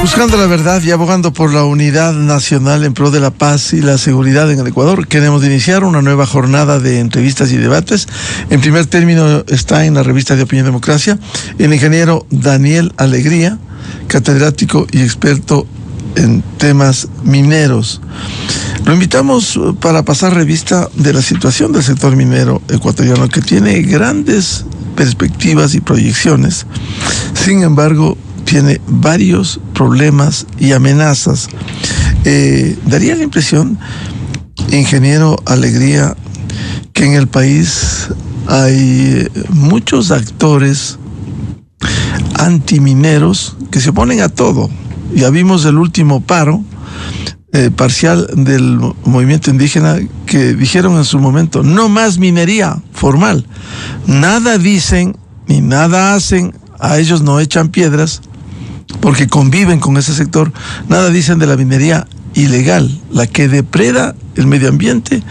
Buscando la verdad y abogando por la unidad nacional en pro de la paz y la seguridad en el Ecuador, queremos iniciar una nueva jornada de entrevistas y debates. En primer término está en la revista de Opinión Democracia el ingeniero Daniel Alegría, catedrático y experto en temas mineros. Lo invitamos para pasar revista de la situación del sector minero ecuatoriano, que tiene grandes perspectivas y proyecciones. Sin embargo, tiene varios problemas y amenazas. Daría la impresión, ingeniero Alegría, que en el país hay muchos actores antimineros que se oponen a todo. Ya vimos el último paro parcial del movimiento indígena, que dijeron en su momento: no más minería formal. Nada dicen ni nada hacen, a ellos no echan piedras porque conviven con ese sector. Nada dicen de la minería ilegal, la que depreda el medio ambiente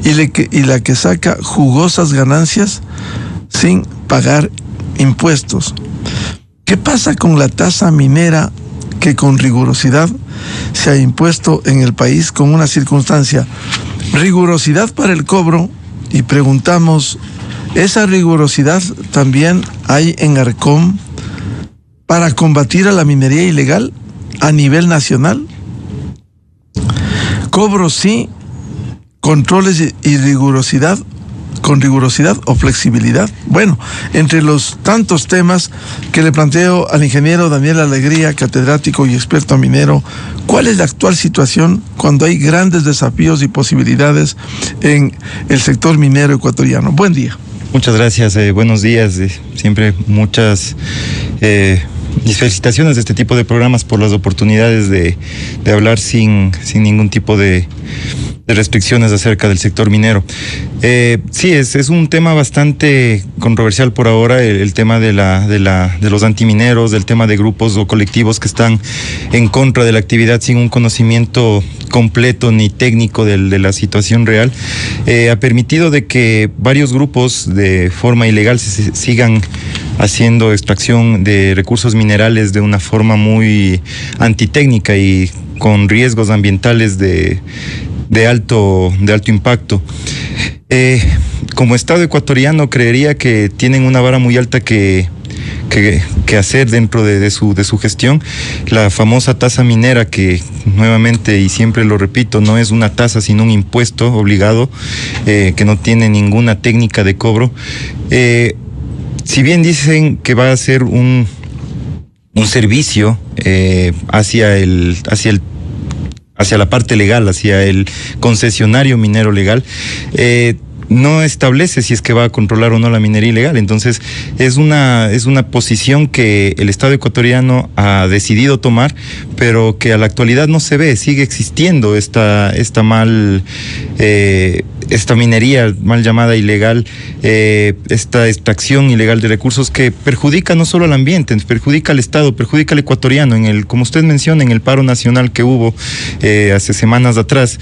y la que saca jugosas ganancias sin pagar impuestos. ¿Qué pasa con la tasa minera que con rigurosidad se ha impuesto en el país, con una circunstancia: rigurosidad para el cobro? Y preguntamos, ¿esa rigurosidad también hay en Arcom para combatir a la minería ilegal a nivel nacional? Cobro sí, controles y rigurosidad, con rigurosidad o flexibilidad. Bueno, entre los tantos temas que le planteo al ingeniero Daniel Alegría, catedrático y experto minero, ¿cuál es la actual situación cuando hay grandes desafíos y posibilidades en el sector minero ecuatoriano? Buen día. Muchas gracias, buenos días. Siempre muchas mis felicitaciones de este tipo de programas por las oportunidades de hablar sin ningún tipo de restricciones acerca del sector minero. Sí, es un tema bastante controversial por ahora, el tema de los antimineros, del tema de grupos o colectivos que están en contra de la actividad sin un conocimiento completo ni técnico de la situación real. Ha permitido de que varios grupos de forma ilegal sigan haciendo extracción de recursos minerales de una forma muy antitécnica y con riesgos ambientales de alto impacto. Como Estado ecuatoriano, creería que tienen una vara muy alta que hacer dentro de su gestión. La famosa tasa minera, que nuevamente y siempre lo repito, no es una tasa sino un impuesto obligado, que no tiene ninguna técnica de cobro. Si bien dicen que va a ser un servicio hacia la parte legal, hacia el concesionario minero legal, no establece si es que va a controlar o no la minería ilegal. Entonces es una posición que el Estado ecuatoriano ha decidido tomar, pero que a la actualidad no se ve. Sigue existiendo esta minería mal llamada ilegal, esta extracción ilegal de recursos que perjudica no solo al ambiente, perjudica al Estado, perjudica al ecuatoriano. Como usted menciona, en el paro nacional que hubo hace semanas atrás,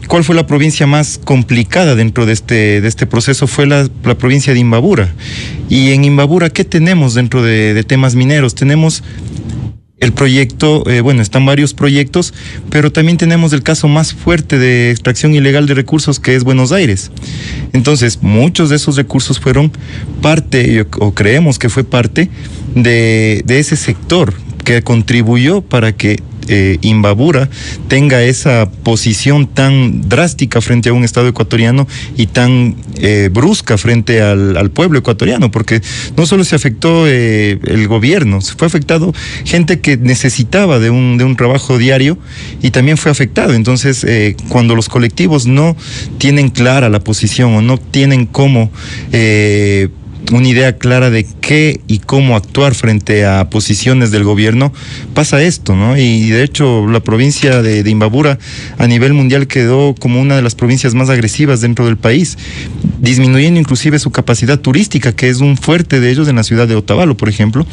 ¿cuál fue la provincia más complicada dentro de este proceso? Fue la provincia de Imbabura. Y en Imbabura, ¿qué tenemos dentro de temas mineros? Tenemos el proyecto, están varios proyectos, pero también tenemos el caso más fuerte de extracción ilegal de recursos, que es Buenos Aires. Entonces, muchos de esos recursos fueron parte, o creemos que fue parte, de ese sector que contribuyó para que Imbabura tenga esa posición tan drástica frente a un Estado ecuatoriano y tan brusca frente al pueblo ecuatoriano, porque no solo se afectó el gobierno, se fue afectado gente que necesitaba de un trabajo diario, y también fue afectado. Entonces, cuando los colectivos no tienen clara la posición o no tienen cómo una idea clara de qué y cómo actuar frente a posiciones del gobierno, pasa esto, ¿no? Y de hecho, la provincia de Imbabura a nivel mundial quedó como una de las provincias más agresivas dentro del país, disminuyendo inclusive su capacidad turística, que es un fuerte de ellos en la ciudad de Otavalo, por ejemplo,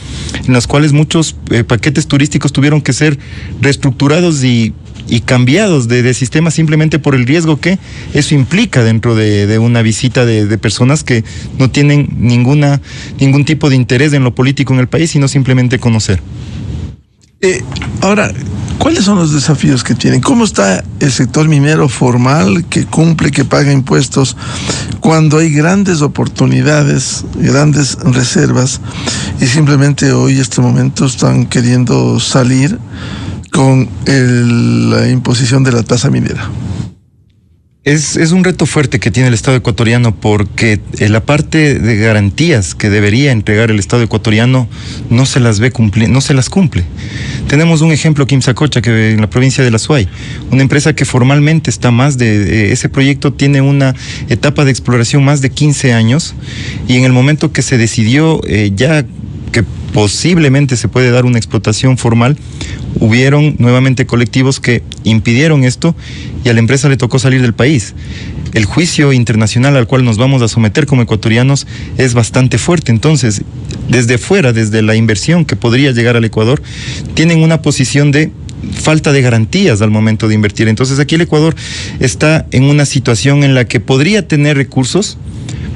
en las cuales muchos paquetes turísticos tuvieron que ser reestructurados y cambiados de sistema, simplemente por el riesgo que eso implica dentro de una visita de personas que no tienen ningún tipo de interés en lo político en el país, sino simplemente conocer. Ahora, ¿cuáles son los desafíos que tienen? ¿Cómo está el sector minero formal que cumple, que paga impuestos, cuando hay grandes oportunidades, grandes reservas, y simplemente hoy, este momento, están queriendo salir con la imposición de la tasa minera? Es un reto fuerte que tiene el Estado ecuatoriano, porque la parte de garantías que debería entregar el Estado ecuatoriano no se las cumple. Tenemos un ejemplo, Quimsacocha, que en la provincia de La Suay, una empresa que formalmente está ese proyecto tiene una etapa de exploración más de 15 años, y en el momento que se decidió ya que posiblemente se puede dar una explotación formal, hubieron nuevamente colectivos que impidieron esto y a la empresa le tocó salir del país. El juicio internacional al cual nos vamos a someter como ecuatorianos es bastante fuerte. Entonces, desde fuera, desde la inversión que podría llegar al Ecuador, tienen una posición de falta de garantías al momento de invertir. Entonces, aquí el Ecuador está en una situación en la que podría tener recursos,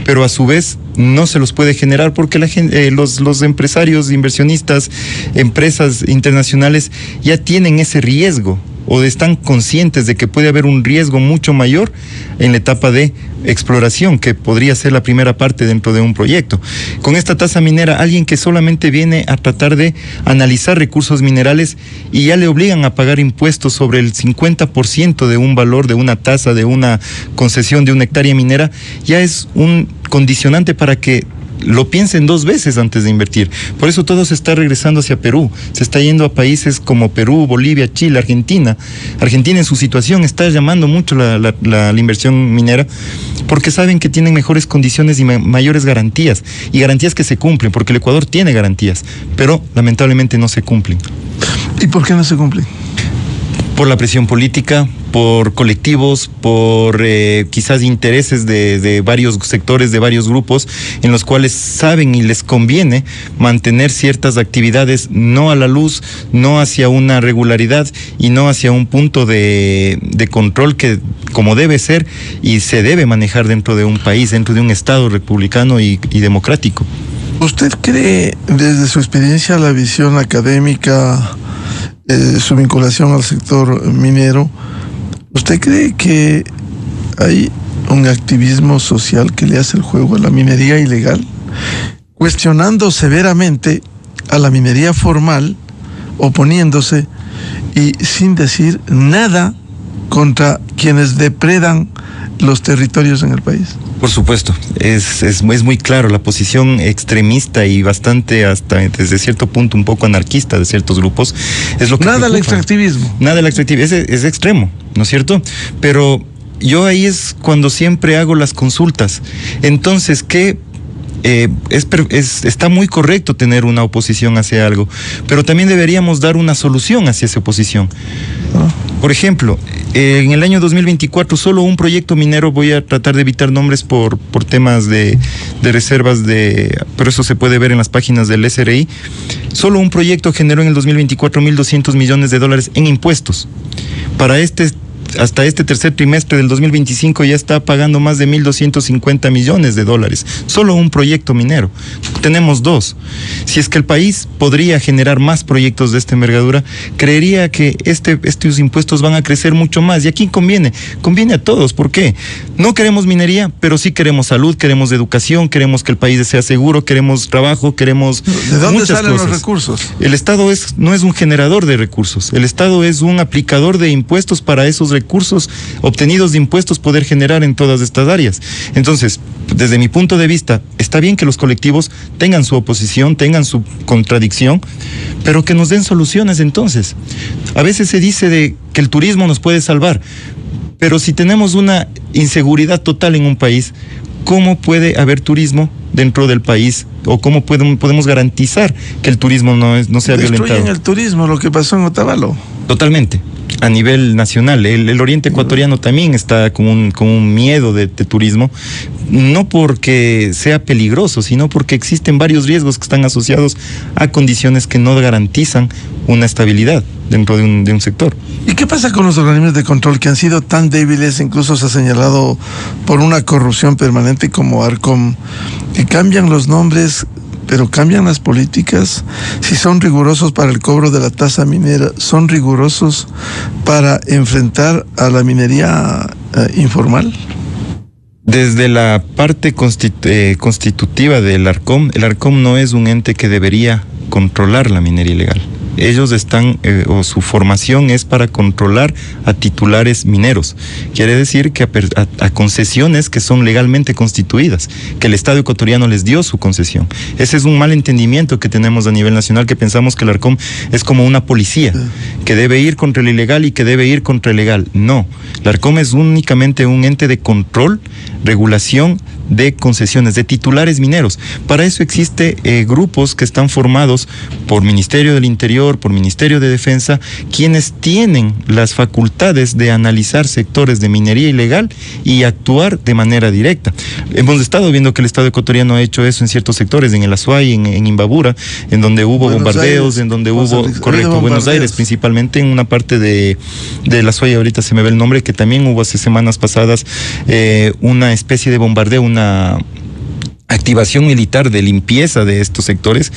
pero a su vez no se los puede generar porque los empresarios, inversionistas, empresas internacionales ya tienen ese riesgo, o están conscientes de que puede haber un riesgo mucho mayor en la etapa de exploración, que podría ser la primera parte dentro de un proyecto. Con esta tasa minera, alguien que solamente viene a tratar de analizar recursos minerales y ya le obligan a pagar impuestos sobre el 50% de un valor, de una tasa, de una concesión de una hectárea minera, ya es un condicionante para que lo piensen dos veces antes de invertir. Por eso todo se está regresando hacia Perú, se está yendo a países como Perú, Bolivia, Chile, Argentina. Argentina en su situación está llamando mucho la inversión minera, porque saben que tienen mejores condiciones y mayores garantías, y garantías que se cumplen, porque el Ecuador tiene garantías, pero lamentablemente no se cumplen. ¿Y por qué no se cumplen? Por la presión política, por colectivos, por quizás intereses de varios sectores, de varios grupos, en los cuales saben y les conviene mantener ciertas actividades no a la luz, no hacia una regularidad y no hacia un punto de control que, como debe ser y se debe manejar dentro de un país, dentro de un Estado republicano y democrático. ¿Usted cree, desde su experiencia, la visión académica, su vinculación al sector minero, usted cree que hay un activismo social que le hace el juego a la minería ilegal, cuestionando severamente a la minería formal, oponiéndose y sin decir nada contra quienes depredan los territorios en el país? Por supuesto, es muy claro la posición extremista y bastante, hasta desde cierto punto un poco anarquista de ciertos grupos. Es lo que nada al extractivismo. Nada al extractivismo, es extremo, ¿no es cierto? Pero yo ahí es cuando siempre hago las consultas. Entonces, ¿qué? Está muy correcto tener una oposición hacia algo, pero también deberíamos dar una solución hacia esa oposición. Por ejemplo, en el año 2024 solo un proyecto minero, voy a tratar de evitar nombres por temas de reservas, pero eso se puede ver en las páginas del SRI, solo un proyecto generó en el 2024 $1,200 millones en impuestos. Hasta este tercer trimestre del 2025 ya está pagando más de $1,250 millones. Solo un proyecto minero. Tenemos dos. Si es que el país podría generar más proyectos de esta envergadura, creería que estos impuestos van a crecer mucho más. ¿Y a quién conviene? Conviene a todos. ¿Por qué? No queremos minería, pero sí queremos salud, queremos educación, queremos que el país sea seguro, queremos trabajo, queremos ¿de dónde muchas salen cosas. Los recursos? El Estado no es un generador de recursos. El Estado es un aplicador de impuestos para esos recursos obtenidos de impuestos poder generar en todas estas áreas. Entonces, desde mi punto de vista, está bien que los colectivos tengan su oposición, tengan su contradicción, pero que nos den soluciones entonces. A veces se dice que el turismo nos puede salvar, pero si tenemos una inseguridad total en un país, ¿cómo puede haber turismo dentro del país? ¿O cómo podemos garantizar que el turismo no sea violentado? Destruyen el turismo, lo que pasó en Otavalo. Totalmente. A nivel nacional, el oriente ecuatoriano también está con un miedo de turismo, no porque sea peligroso, sino porque existen varios riesgos que están asociados a condiciones que no garantizan una estabilidad dentro de un sector. ¿Y qué pasa con los organismos de control que han sido tan débiles? Incluso se ha señalado por una corrupción permanente como Arcom, que cambian los nombres pero cambian las políticas. Si son rigurosos para el cobro de la tasa minera, son rigurosos para enfrentar a la minería informal. Desde la parte constitutiva del Arcom, el Arcom no es un ente que debería controlar la minería ilegal. Ellos están, o su formación es para controlar a titulares mineros. Quiere decir que a concesiones que son legalmente constituidas, que el Estado ecuatoriano les dio su concesión. Ese es un mal entendimiento que tenemos a nivel nacional, que pensamos que el Arcom es como una policía, que debe ir contra el ilegal y que debe ir contra el legal. No, el Arcom es únicamente un ente de control, regulación de concesiones, de titulares mineros. Para eso existe grupos que están formados por Ministerio del Interior, por Ministerio de Defensa, quienes tienen las facultades de analizar sectores de minería ilegal y actuar de manera directa. Hemos estado viendo que el Estado ecuatoriano ha hecho eso en ciertos sectores, en el Azuay, en Imbabura, en donde hubo bombardeos, en donde hubo, correcto, Buenos Aires, principalmente en una parte de la Azuay, ahorita se me ve el nombre, que también hubo hace semanas pasadas una especie de bombardeo, una activación militar de limpieza de estos sectores,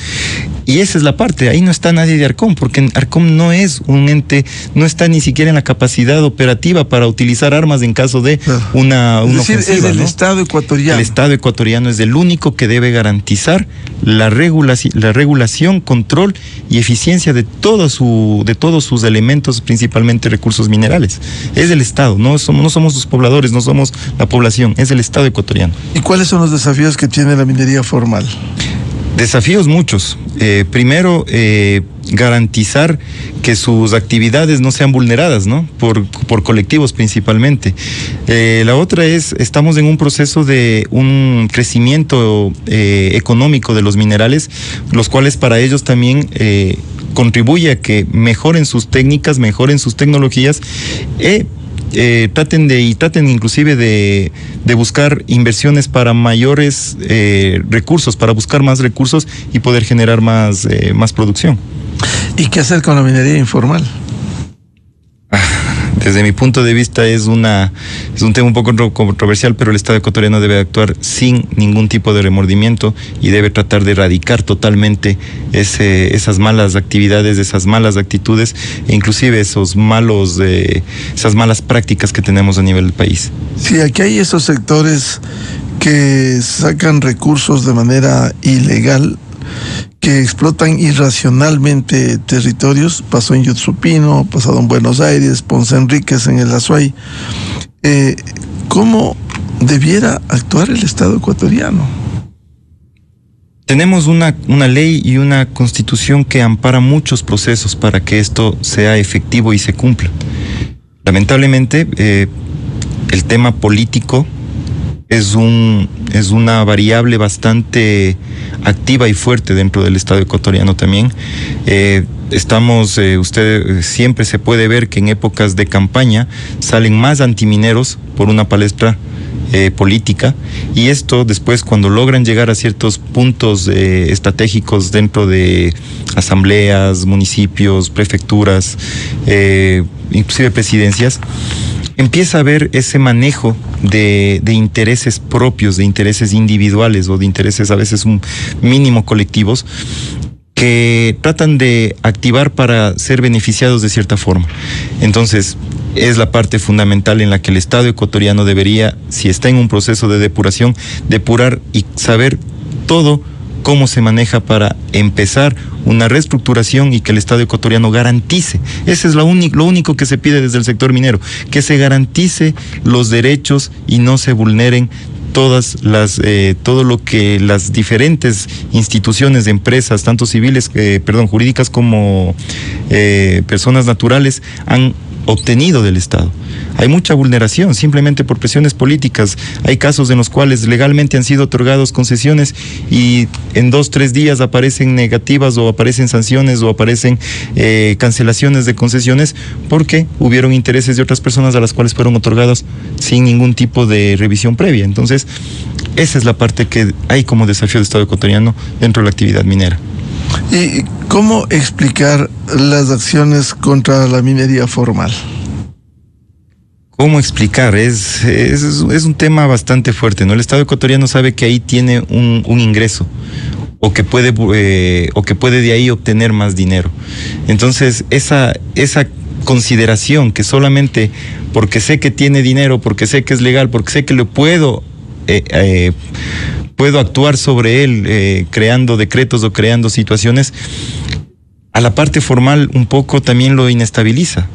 y esa es la parte, ahí no está nadie de Arcom, porque Arcom no es un ente, no está ni siquiera en la capacidad operativa para utilizar armas en caso de una ofensiva, es el ¿no? Estado ecuatoriano. El Estado ecuatoriano es el único que debe garantizar la regulación, control y eficiencia de todos sus elementos, principalmente recursos minerales. Es el Estado, no somos los pobladores, no somos la población, es el Estado ecuatoriano. ¿Y cuáles son los desafíos que tiene la minería formal? Desafíos muchos. Primero, garantizar que sus actividades no sean vulneradas, ¿no? Por colectivos principalmente. La otra es, estamos en un proceso de un crecimiento económico de los minerales, los cuales para ellos también contribuye a que mejoren sus técnicas, mejoren sus tecnologías, traten inclusive de buscar inversiones para mayores recursos, para buscar más recursos y poder generar más producción. ¿Y qué hacer con la minería informal? Desde mi punto de vista es un tema un poco controversial, pero el Estado ecuatoriano debe actuar sin ningún tipo de remordimiento y debe tratar de erradicar totalmente esas malas actividades, esas malas actitudes e inclusive esas malas prácticas que tenemos a nivel del país. Sí, aquí hay esos sectores que sacan recursos de manera ilegal, que explotan irracionalmente territorios. Pasó en Yutsupino, pasado en Buenos Aires, Ponce Enríquez en el Azuay. ¿Cómo debiera actuar el Estado ecuatoriano? Tenemos una ley y una constitución que ampara muchos procesos para que esto sea efectivo y se cumpla. Lamentablemente, el tema político es una variable bastante activa y fuerte dentro del Estado ecuatoriano también. Usted siempre se puede ver que en épocas de campaña salen más antimineros por una palestra política, y esto después, cuando logran llegar a ciertos puntos estratégicos dentro de asambleas, municipios, prefecturas, inclusive presidencias, empieza a haber ese manejo de intereses propios, de intereses individuales o de intereses a veces un mínimo colectivos, que tratan de activar para ser beneficiados de cierta forma. Entonces, es la parte fundamental en la que el Estado ecuatoriano debería, si está en un proceso de depuración, depurar y saber todo cómo se maneja para empezar una reestructuración y que el Estado ecuatoriano garantice. Ese es lo único que se pide desde el sector minero, que se garantice los derechos y no se vulneren todo lo que las diferentes instituciones de empresas, tanto civiles, jurídicas como personas naturales, han obtenido del Estado. Hay mucha vulneración simplemente por presiones políticas. Hay casos en los cuales legalmente han sido otorgados concesiones y en 2-3 días aparecen negativas o aparecen sanciones o aparecen cancelaciones de concesiones porque hubieron intereses de otras personas a las cuales fueron otorgados sin ningún tipo de revisión previa. Entonces, esa es la parte que hay como desafío del Estado ecuatoriano dentro de la actividad minera. ¿Y cómo explicar las acciones contra la minería formal? ¿Cómo explicar? Es un tema bastante fuerte, ¿no? El Estado ecuatoriano sabe que ahí tiene un ingreso. o que puede de ahí obtener más dinero. Entonces, esa consideración que solamente porque sé que tiene dinero, porque sé que es legal, porque sé que lo puedo actuar sobre él creando decretos o creando situaciones, a la parte formal un poco también lo inestabiliza,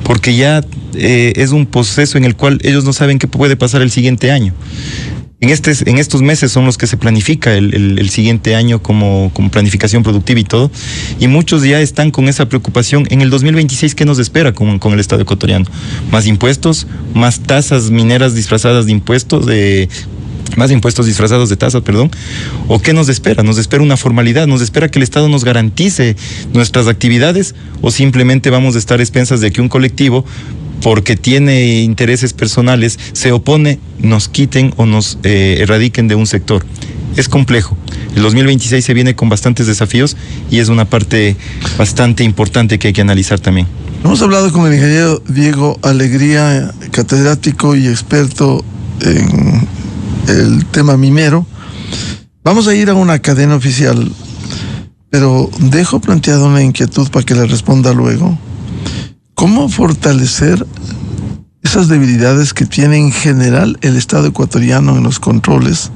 porque ya es un proceso en el cual ellos no saben qué puede pasar el siguiente año. En estos meses son los que se planifica el siguiente año como planificación productiva y todo, y muchos ya están con esa preocupación. En el 2026, ¿qué nos espera con el Estado ecuatoriano? Más impuestos, más tasas mineras disfrazadas de impuestos, más impuestos disfrazados de tasas, perdón. ¿O qué nos espera? ¿Nos espera una formalidad? ¿Nos espera que el Estado nos garantice nuestras actividades? ¿O simplemente vamos a estar a expensas de que un colectivo, porque tiene intereses personales, se opone, nos quiten o nos erradiquen de un sector? Es complejo. El 2026 se viene con bastantes desafíos y es una parte bastante importante que hay que analizar también. Hemos hablado con el ingeniero Diego Alegría, catedrático y experto en el tema minero. Vamos a ir a una cadena oficial, pero dejo planteada una inquietud para que le responda luego. ¿Cómo fortalecer esas debilidades que tiene en general el Estado ecuatoriano en los controles?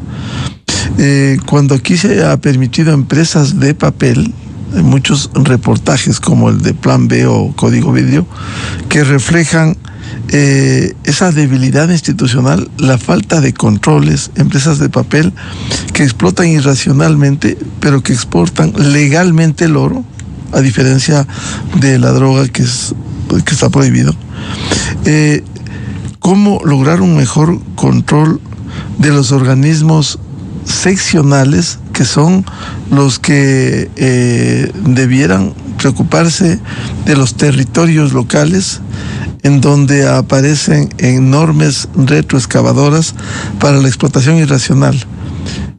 Cuando aquí se ha permitido empresas de papel, hay muchos reportajes como el de Plan B o Código Vidrio, que reflejan esa debilidad institucional, la falta de controles, empresas de papel que explotan irracionalmente, pero que exportan legalmente el oro, a diferencia de la droga que está prohibido. ¿Cómo lograr un mejor control de los organismos seccionales, que son los que debieran preocuparse de los territorios locales, en donde aparecen enormes retroexcavadoras para la explotación irracional?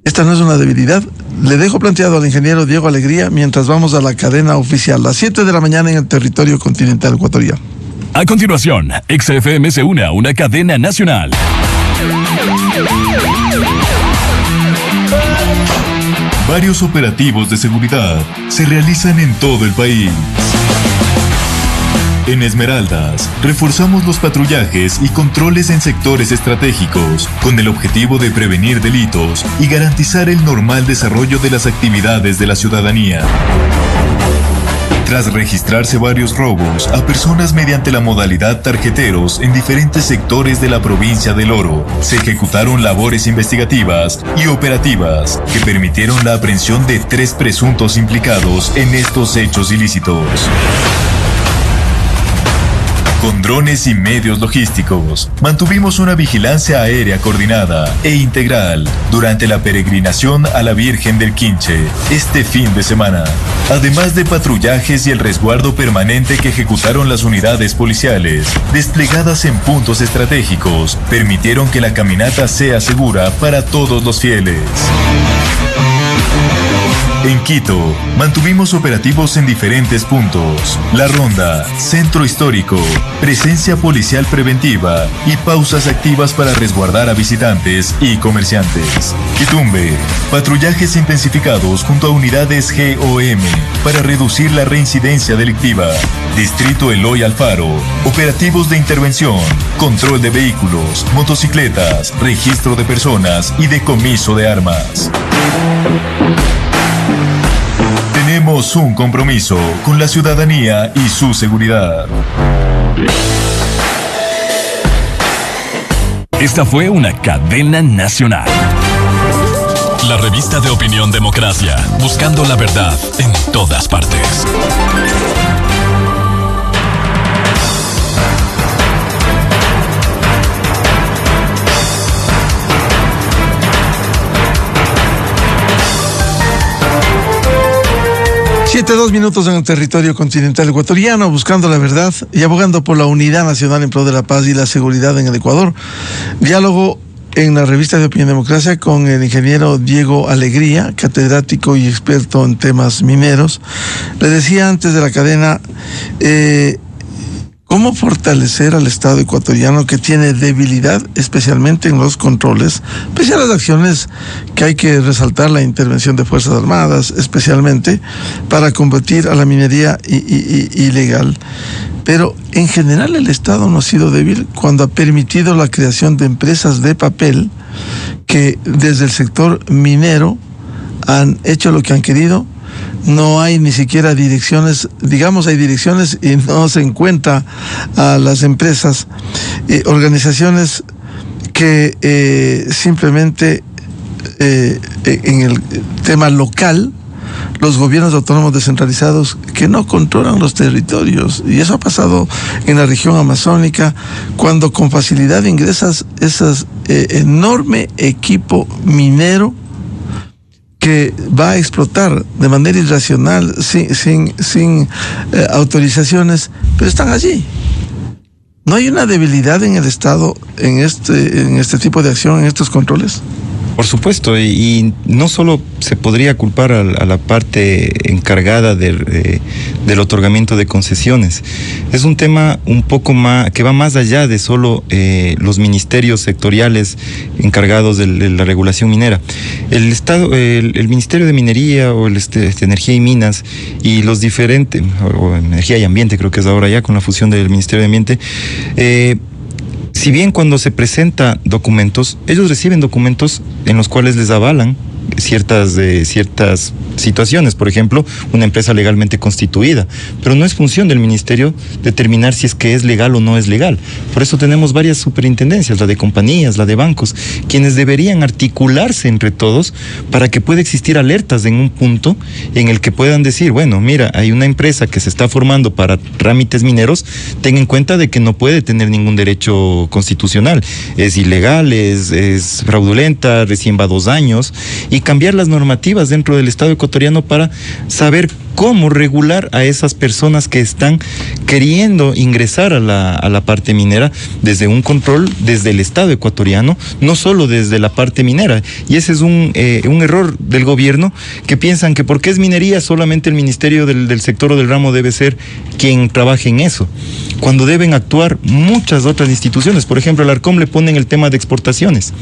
Esta no es una debilidad. Le dejo planteado al ingeniero Diego Alegría mientras vamos a la cadena oficial, las 7 de la mañana en el territorio continental ecuatoriano. A continuación, XFM se une a una cadena nacional. Varios operativos de seguridad se realizan en todo el país. En Esmeraldas, reforzamos los patrullajes y controles en sectores estratégicos, con el objetivo de prevenir delitos y garantizar el normal desarrollo de las actividades de la ciudadanía. Tras registrarse varios robos a personas mediante la modalidad tarjeteros en diferentes sectores de la provincia del Oro, se ejecutaron labores investigativas y operativas que permitieron la aprehensión de 3 presuntos implicados en estos hechos ilícitos. Con drones y medios logísticos, mantuvimos una vigilancia aérea coordinada e integral durante la peregrinación a la Virgen del Quinche este fin de semana. Además de patrullajes y el resguardo permanente que ejecutaron las unidades policiales, desplegadas en puntos estratégicos, permitieron que la caminata sea segura para todos los fieles. En Quito, mantuvimos operativos en diferentes puntos: La Ronda, Centro Histórico, presencia policial preventiva y pausas activas para resguardar a visitantes y comerciantes. Quitumbe, patrullajes intensificados junto a unidades GOM para reducir la reincidencia delictiva. Distrito Eloy Alfaro, operativos de intervención, control de vehículos, motocicletas, registro de personas y decomiso de armas. Tenemos un compromiso con la ciudadanía y su seguridad. Esta fue una cadena nacional. La revista de opinión Democracia, buscando la verdad en todas partes. Siete, 2 minutos en el territorio continental ecuatoriano, buscando la verdad y abogando por la unidad nacional en pro de la paz y la seguridad en el Ecuador. Diálogo en la revista de Opinión Democracia con el ingeniero Diego Alegría, catedrático y experto en temas mineros. Le decía antes de la cadena, ¿Cómo fortalecer al Estado ecuatoriano, que tiene debilidad especialmente en los controles, pese a las acciones que hay que resaltar, la intervención de Fuerzas Armadas, especialmente para combatir a la minería ilegal? Pero en general el Estado no ha sido débil cuando ha permitido la creación de empresas de papel que desde el sector minero han hecho lo que han querido. No hay ni siquiera direcciones, digamos, hay direcciones y no se encuentra a las empresas, organizaciones que simplemente en el tema local, los gobiernos autónomos descentralizados que no controlan los territorios, y eso ha pasado en la región amazónica, cuando con facilidad ingresas ese enorme equipo minero que va a explotar de manera irracional, sin autorizaciones, pero están allí. ¿No hay una debilidad en el Estado en este tipo de acción, en estos controles? Por supuesto, y no solo se podría culpar a la parte encargada del otorgamiento de concesiones. Es un tema un poco más, que va más allá de solo los ministerios sectoriales encargados de la regulación minera. El Estado, el Ministerio de Minería o Energía y Minas y los diferentes, o Energía y Ambiente, creo que es ahora ya con la fusión del Ministerio de Ambiente, si bien cuando se presenta documentos, ellos reciben documentos en los cuales les avalan ciertas situaciones, por ejemplo, una empresa legalmente constituida, pero no es función del ministerio determinar si es que es legal o no es legal. Por eso tenemos varias superintendencias, la de compañías, la de bancos, quienes deberían articularse entre todos para que pueda existir alertas en un punto en el que puedan decir, bueno, mira, hay una empresa que se está formando para trámites mineros, ten en cuenta de que no puede tener ningún derecho constitucional, es ilegal, es fraudulenta, recién va 2 años, y cambiar las normativas dentro del Estado ecuatoriano para saber cómo regular a esas personas que están queriendo ingresar a la parte minera desde un control desde el Estado ecuatoriano, no solo desde la parte minera. Y ese es un error del gobierno, que piensan que porque es minería solamente el Ministerio del sector o del ramo debe ser quien trabaje en eso, cuando deben actuar muchas otras instituciones. Por ejemplo, al Arcom le ponen el tema de exportaciones.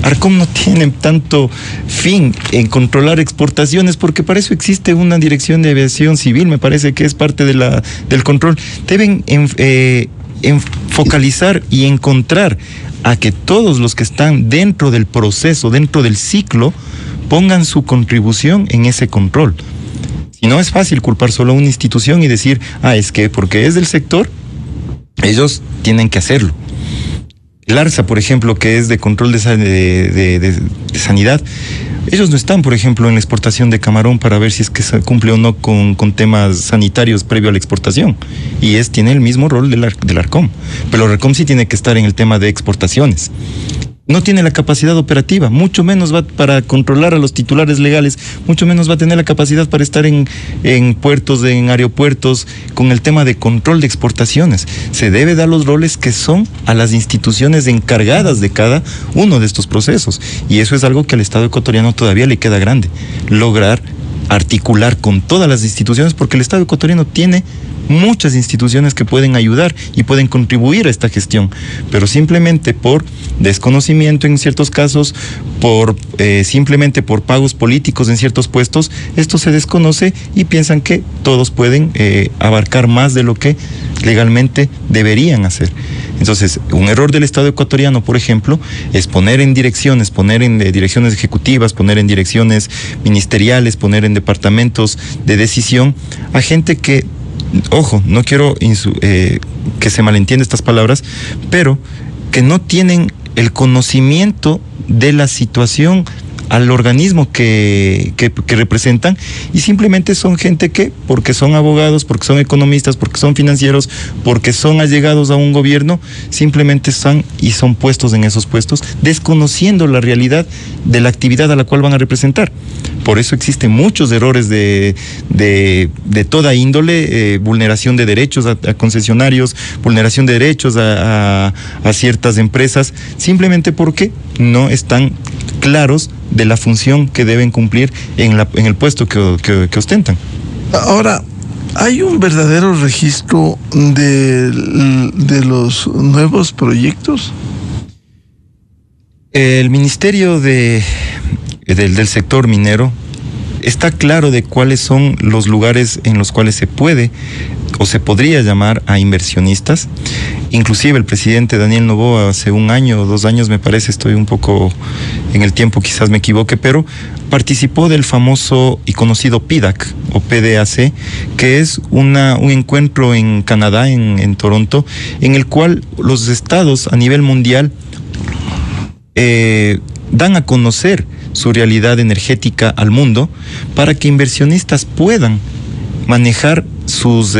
Arcom no tiene tanto fin en controlar exportaciones, porque para eso existe una dirección de aviación civil, me parece que es parte del control. Deben focalizar y encontrar a que todos los que están dentro del proceso, dentro del ciclo, pongan su contribución en ese control. Si no, es fácil culpar solo a una institución y decir, es que porque es del sector, ellos tienen que hacerlo. El ARSA, por ejemplo, que es de control de sanidad, ellos no están, por ejemplo, en la exportación de camarón para ver si es que se cumple o no con temas sanitarios previo a la exportación. Y tiene el mismo rol del Arcom. Pero el Arcom sí tiene que estar en el tema de exportaciones. No tiene la capacidad operativa, mucho menos va para controlar a los titulares legales, mucho menos va a tener la capacidad para estar en puertos, en aeropuertos, con el tema de control de exportaciones. Se debe dar los roles que son a las instituciones encargadas de cada uno de estos procesos. Y eso es algo que al Estado ecuatoriano todavía le queda grande, lograr articular con todas las instituciones, porque el Estado ecuatoriano tiene muchas instituciones que pueden ayudar y pueden contribuir a esta gestión, pero simplemente por desconocimiento en ciertos casos, simplemente por pagos políticos en ciertos puestos, esto se desconoce y piensan que todos pueden abarcar más de lo que legalmente deberían hacer. Entonces, un error del Estado ecuatoriano, por ejemplo, es poner en direcciones ejecutivas, poner en direcciones ministeriales, poner en departamentos de decisión a gente que, ojo, no quiero que se malentienda estas palabras, pero que no tienen el conocimiento de la situación al organismo que representan, y simplemente son gente que, porque son abogados, porque son economistas, porque son financieros, porque son allegados a un gobierno, simplemente están y son puestos en esos puestos, desconociendo la realidad de la actividad a la cual van a representar. Por eso existen muchos errores de toda índole, vulneración de derechos a concesionarios, vulneración de derechos a ciertas empresas, simplemente porque no están claros de la función que deben cumplir en el puesto que ostentan. Ahora, ¿Hay un verdadero registro de los nuevos proyectos? El Ministerio del sector minero está claro de cuáles son los lugares en los cuales se puede o se podría llamar a inversionistas. Inclusive el presidente Daniel Noboa hace 1 año o 2 años, me parece, estoy un poco en el tiempo, quizás me equivoque, pero participó del famoso y conocido PDAC o PDAC, que es un encuentro en Canadá, en Toronto, en el cual los estados a nivel mundial dan a conocer su realidad energética al mundo para que inversionistas puedan manejar sus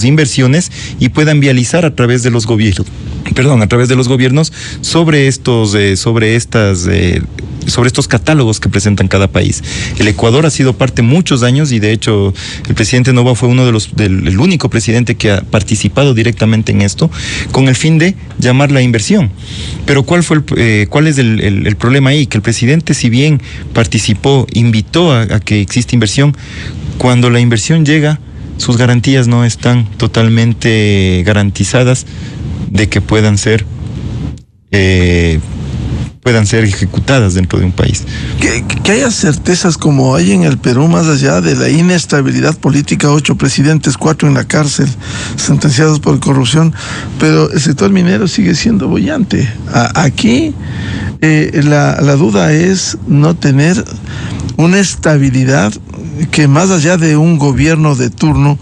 inversiones y puedan vializar a través de los gobiernos, sobre estos catálogos que presentan cada país. El Ecuador ha sido parte muchos años y de hecho el presidente Noboa fue el único presidente que ha participado directamente en esto con el fin de llamar la inversión. Pero ¿cuál es el problema ahí? Que el presidente, si bien participó, invitó a que exista inversión, cuando la inversión llega, sus garantías no están totalmente garantizadas de que puedan ser ejecutadas dentro de un país. Que haya certezas como hay en el Perú, más allá de la inestabilidad política, 8 presidentes, 4 en la cárcel, sentenciados por corrupción, pero el sector minero sigue siendo boyante. Aquí la duda es no tener una estabilidad, que más allá de un gobierno de turno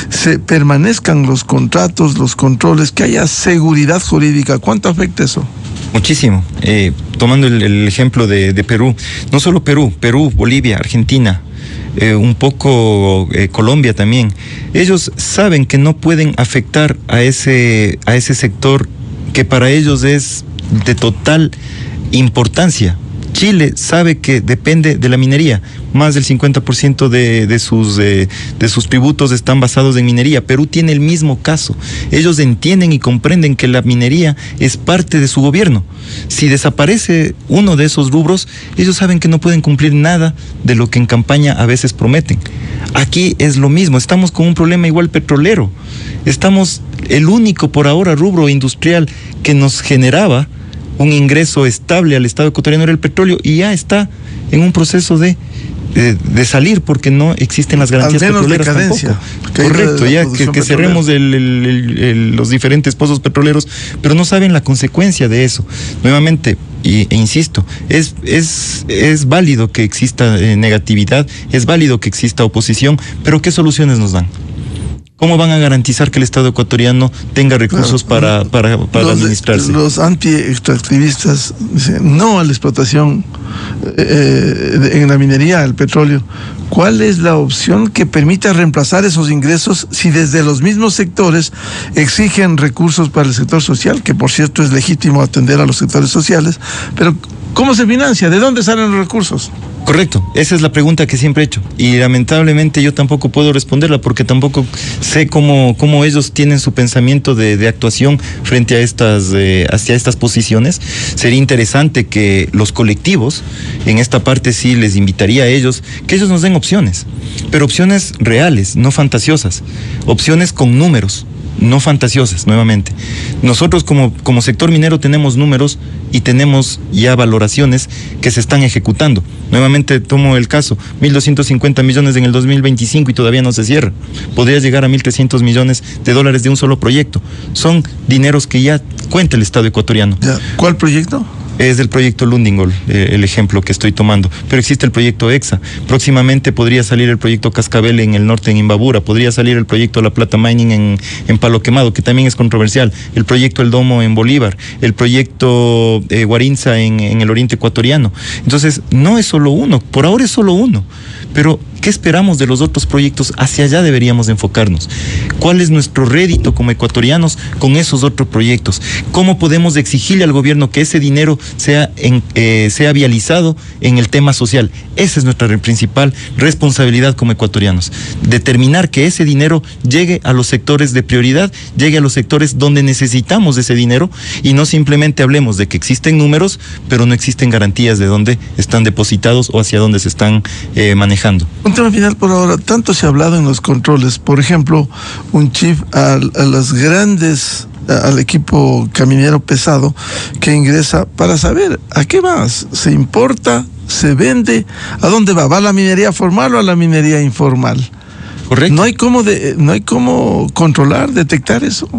se permanezcan los contratos, los controles, que haya seguridad jurídica. ¿Cuánto afecta eso? Muchísimo. Tomando el ejemplo de Perú, no solo Perú, Bolivia, Argentina, un poco Colombia también. Ellos saben que no pueden afectar a ese sector que para ellos es de total importancia. Chile sabe que depende de la minería. Más del 50% de sus tributos están basados en minería. Perú tiene el mismo caso. Ellos entienden y comprenden que la minería es parte de su gobierno. Si desaparece uno de esos rubros, ellos saben que no pueden cumplir nada de lo que en campaña a veces prometen. Aquí es lo mismo. Estamos con un problema igual petrolero. Estamos el único por ahora rubro industrial que nos generaba un ingreso estable al Estado ecuatoriano era el petróleo, y ya está en un proceso de salir porque no existen las garantías petroleras tampoco. Correcto, ya que cerremos los diferentes pozos petroleros, pero no saben la consecuencia de eso. Nuevamente, e insisto, es válido que exista negatividad, es válido que exista oposición, pero ¿qué soluciones nos dan? ¿Cómo van a garantizar que el Estado ecuatoriano tenga recursos para administrarse? Los anti-extractivistas dicen no a la explotación en la minería, el petróleo. ¿Cuál es la opción que permita reemplazar esos ingresos si desde los mismos sectores exigen recursos para el sector social, que por cierto es legítimo atender a los sectores sociales, pero ¿cómo se financia? ¿De dónde salen los recursos? Correcto, esa es la pregunta que siempre he hecho y lamentablemente yo tampoco puedo responderla porque tampoco sé cómo ellos tienen su pensamiento de actuación frente a hacia estas posiciones. Sería interesante que los colectivos, en esta parte sí les invitaría a ellos, que ellos nos den opciones, pero opciones reales, no fantasiosas, opciones con números, no fantasiosas, nuevamente. Nosotros como sector minero tenemos números y tenemos ya valoraciones que se están ejecutando. Nuevamente tomo el caso, 1.250 millones en el 2025 y todavía no se cierra. Podría llegar a 1.300 millones de dólares de un solo proyecto. Son dineros que ya cuenta el Estado ecuatoriano. ¿Cuál proyecto? Es del proyecto Lundingol, el ejemplo que estoy tomando. Pero existe el proyecto EXA. Próximamente podría salir el proyecto Cascabel en el norte, en Imbabura. Podría salir el proyecto La Plata Mining en Palo Quemado, que también es controversial. El proyecto El Domo en Bolívar. El proyecto Guarinza en el oriente ecuatoriano. Entonces, no es solo uno. Por ahora es solo uno. Pero, ¿qué esperamos de los otros proyectos? Hacia allá deberíamos enfocarnos. ¿Cuál es nuestro rédito como ecuatorianos con esos otros proyectos? ¿Cómo podemos exigirle al gobierno que ese dinero sea vializado en el tema social? Esa es nuestra principal responsabilidad como ecuatorianos. Determinar que ese dinero llegue a los sectores de prioridad, llegue a los sectores donde necesitamos ese dinero y no simplemente hablemos de que existen números, pero no existen garantías de dónde están depositados o hacia dónde se están manejando manejando. Un tema final por ahora. Tanto se ha hablado en los controles. Por ejemplo, un chip a las grandes, al equipo caminero pesado que ingresa para saber a qué va. ¿Se importa? ¿Se vende? ¿A dónde va? ¿Va a la minería formal o a la minería informal? Correcto. No hay cómo controlar, detectar eso.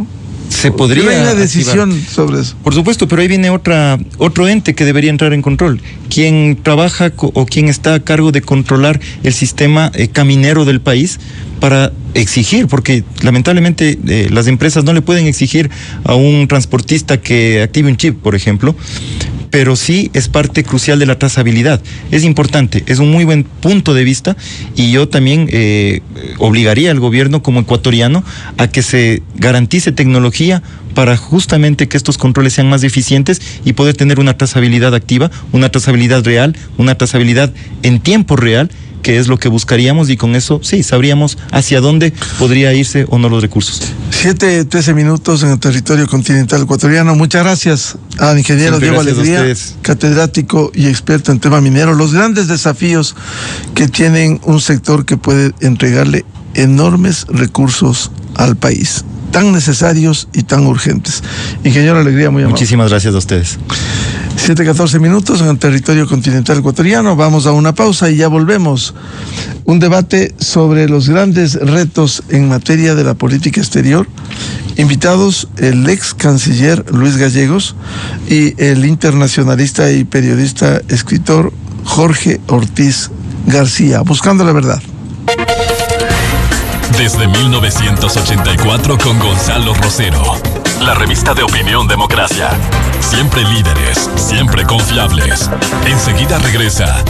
Se podría. No hay una decisión activar sobre eso. Por supuesto, pero ahí viene otro ente que debería entrar en control. Quien trabaja o quien está a cargo de controlar el sistema caminero del país para exigir, porque lamentablemente las empresas no le pueden exigir a un transportista que active un chip, por ejemplo, pero sí es parte crucial de la trazabilidad. Es importante, es un muy buen punto de vista, y yo también obligaría al gobierno como ecuatoriano a que se garantice tecnología para justamente que estos controles sean más eficientes y poder tener una trazabilidad activa, una trazabilidad real, una trazabilidad en tiempo real, que es lo que buscaríamos, y con eso sí sabríamos hacia dónde podría irse o no los recursos. 7:13 minutos en el territorio continental ecuatoriano. Muchas gracias al ingeniero Diego Alegría, catedrático y experto en tema minero. Los grandes desafíos que tienen un sector que puede entregarle enormes recursos al país, tan necesarios y tan urgentes. Ingeniero Alegría, muy amable. Muchísimas gracias a ustedes. 7:14 minutos en el territorio continental ecuatoriano. Vamos a una pausa y ya volvemos. Un debate sobre los grandes retos en materia de la política exterior. Invitados el ex canciller Luis Gallegos y el internacionalista y periodista escritor Jorge Ortiz García. Buscando la verdad. Desde 1984 con Gonzalo Rosero. La revista de Opinión Democracia. Siempre líderes, siempre confiables. Enseguida regresa